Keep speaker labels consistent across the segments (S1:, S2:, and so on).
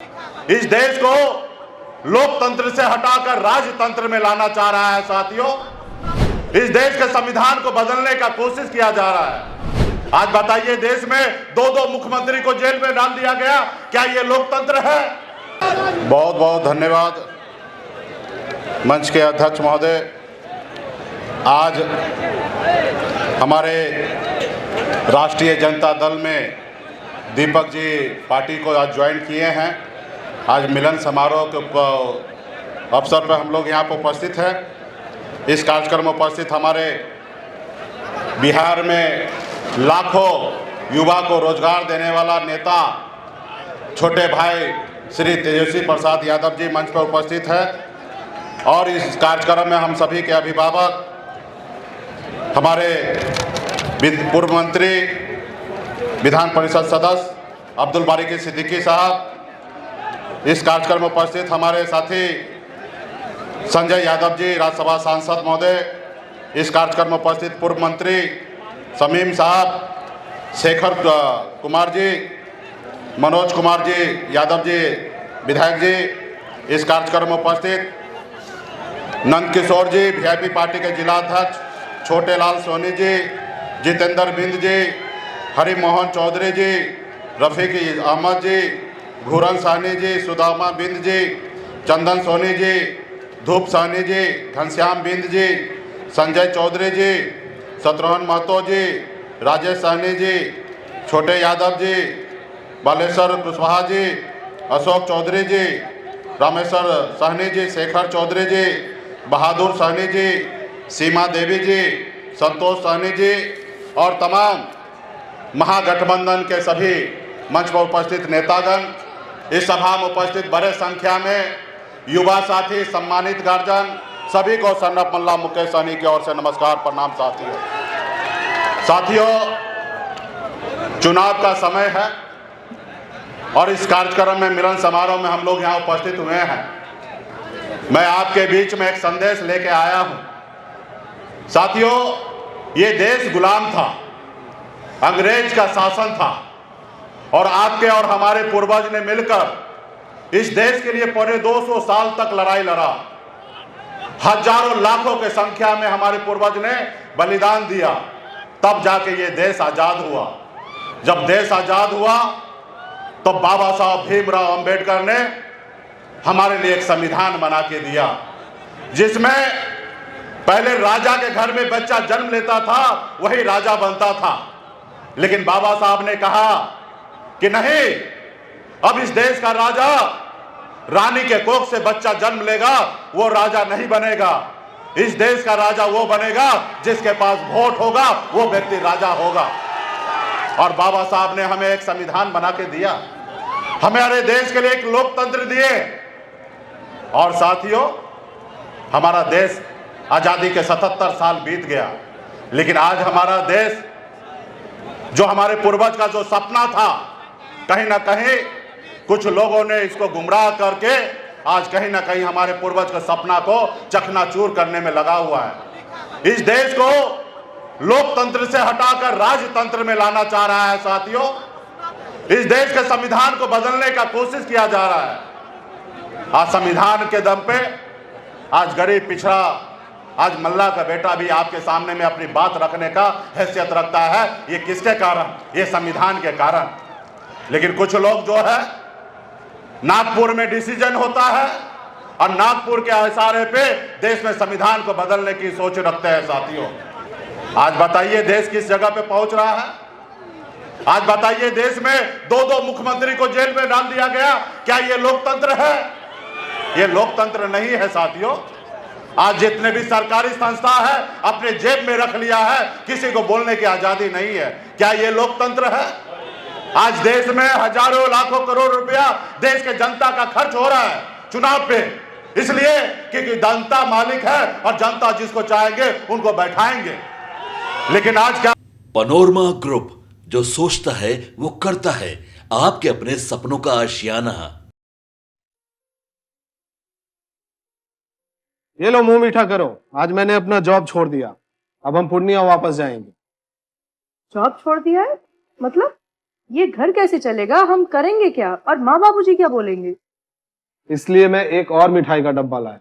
S1: इस देश को लोकतंत्र से हटाकर राजतंत्र में लाना चाह रहा है साथियों। इस देश के संविधान को बदलने का कोशिश किया जा रहा है। आज बताइए, देश में दो मुख्यमंत्री को जेल में डाल दिया गया, क्या ये लोकतंत्र है? बहुत बहुत धन्यवाद मंच के अध्यक्ष महोदय। आज हमारे राष्ट्रीय जनता दल में दीपक जी पार्टी को आज ज्वाइन किए हैं। आज मिलन समारोह के अवसर पर हम लोग यहाँ पर उपस्थित हैं। इस कार्यक्रम में उपस्थित हमारे बिहार में लाखों युवा को रोजगार देने वाला नेता छोटे भाई श्री तेजस्वी प्रसाद यादव जी मंच पर उपस्थित है। और इस कार्यक्रम में हम सभी के अभिभावक, हमारे पूर्व मंत्री विधान परिषद सदस्य अब्दुल बारिक सिद्दीकी साहब, इस कार्यक्रम में उपस्थित हमारे साथी संजय यादव जी राज्यसभा सांसद महोदय, इस कार्यक्रम में उपस्थित पूर्व मंत्री शमीम साहब, शेखर कुमार जी, मनोज कुमार जी यादव जी विधायक जी, इस कार्यक्रम में उपस्थित नंद किशोर जी वीआईपी पार्टी के जिला अध्यक्ष, छोटे लाल सोनी जी, जितेंद्र बिंद जी, हरिमोहन चौधरी जी, रफीक अहमद जी, घूरन साहनी जी, सुदामा बिंद जी, चंदन सोनी जी, धूप साहनी जी, घनश्याम बिंद जी, संजय चौधरी जी, शत्रुघ्न महतो जी, राजेश साहनी जी, छोटे यादव जी, बालेश्वर कुशवाहा जी, अशोक चौधरी जी, रामेश्वर साहनी जी, शेखर चौधरी जी, बहादुर साहनी जी, सीमा देवी जी, संतोष साहनी जी और तमाम महागठबंधन के सभी मंच पर उपस्थित नेतागण, इस सभा में उपस्थित बड़े संख्या में युवा साथी, सम्मानित गार्जियन, सभी को सन्नप मल्ला मुकेश सहनी की ओर से नमस्कार, प्रणाम। साथियों, चुनाव का समय है और इस कार्यक्रम में मिलन समारोह में हम लोग यहाँ उपस्थित हुए हैं। मैं आपके बीच में एक संदेश लेके आया हूँ। साथियों, ये देश गुलाम था, अंग्रेज का शासन था और आपके और हमारे पूर्वज ने मिलकर इस देश के लिए पौने 200 साल तक लड़ाई लड़ा। हजारों लाखों के संख्या में हमारे पूर्वज ने बलिदान दिया, तब जाके ये देश आजाद हुआ। जब देश आजाद हुआ तो बाबा साहब भीमराव अंबेडकर ने हमारे लिए एक संविधान बना के दिया, जिसमें पहले राजा के घर में बच्चा जन्म लेता था, वही राजा बनता था। लेकिन बाबा साहब ने कहा कि नहीं, अब इस देश का राजा रानी के कोख से बच्चा जन्म लेगा, वो राजा नहीं बनेगा। इस देश का राजा वो बनेगा जिसके पास वोट होगा, वो व्यक्ति राजा होगा। और बाबा साहब ने हमें एक संविधान बना के दिया, हमारे देश के लिए एक लोकतंत्र दिए। और साथियों, हमारा देश आजादी के 77 साल बीत गया, लेकिन आज हमारा देश, जो हमारे पूर्वज का जो सपना था, कहीं ना कहीं कुछ लोगों ने इसको गुमराह करके आज कहीं ना कहीं हमारे पूर्वज के सपना को चकनाचूर करने में लगा हुआ है। इस देश को लोकतंत्र से हटाकर राजतंत्र में लाना चाह रहा है साथियों। इस देश के संविधान को बदलने का कोशिश किया जा रहा है। आज संविधान के दम पे आज गरीब पिछड़ा, आज मल्ला का बेटा भी आपके सामने में अपनी बात रखने का हैसियत रखता है। ये किसके कारण? ये संविधान के कारण। लेकिन कुछ लोग जो है, नागपुर में डिसीजन होता है और नागपुर के इशारे पे देश में संविधान को बदलने की सोच रखते हैं साथियों। आज बताइए, देश किस जगह पे पहुंच रहा है? आज बताइए, देश में दो मुख्यमंत्री को जेल में डाल दिया गया, क्या ये लोकतंत्र है? ये लोकतंत्र नहीं है साथियों। आज जितने भी सरकारी संस्था है अपने जेब में रख लिया है, किसी को बोलने की आजादी नहीं है, क्या ये लोकतंत्र है? आज देश में हजारों लाखों करोड़ रुपया देश के जनता का खर्च हो रहा है चुनाव पे, इसलिए क्योंकि जनता मालिक है और जनता जिसको चाहेंगे उनको बैठाएंगे। लेकिन आज क्या?
S2: पनोरमा ग्रुप, जो सोचता है वो करता है। आपके अपने सपनों का आशियाना।
S3: ये लो, मुंह मीठा करो। आज मैंने अपना जॉब छोड़ दिया, अब हम पूर्णिया वापस जाएंगे।
S4: जॉब छोड़ दिया है? मतलब ये घर कैसे चलेगा, हम करेंगे क्या और माँ बाबूजी क्या बोलेंगे?
S3: इसलिए मैं एक और मिठाई का डब्बा लाया।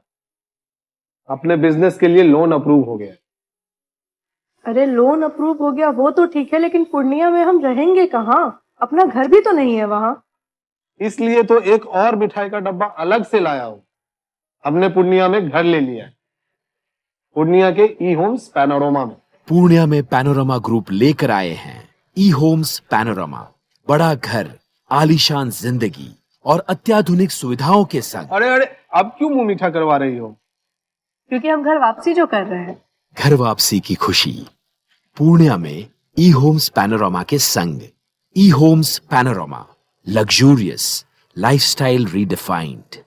S3: अपने बिजनेस के लिए लोन अप्रूव हो गया।
S4: अरे लोन अप्रूव हो गया वो तो ठीक है, लेकिन पूर्णिया में हम रहेंगे कहाँ? अपना घर भी तो नहीं है वहां।
S3: इसलिए तो एक और मिठाई का डब्बा अलग से लाया हूं। हमने पूर्णिया में घर ले लिया है, पूर्णिया के ई होम्स पैनोरमा में।
S5: पूर्णिया में पैनोरमा ग्रुप लेकर आए हैं ई होम्स पैनोरमा। बड़ा घर, आलीशान जिंदगी और अत्याधुनिक सुविधाओं के संग।
S3: अरे अरे, अब क्यों मुंह मीठा करवा रही हो?
S4: क्योंकि हम घर वापसी जो कर रहे हैं।
S5: घर वापसी की खुशी पूर्णिया में ई होम्स पैनोरमा के संग। ई Homes Panorama, luxurious lifestyle redefined.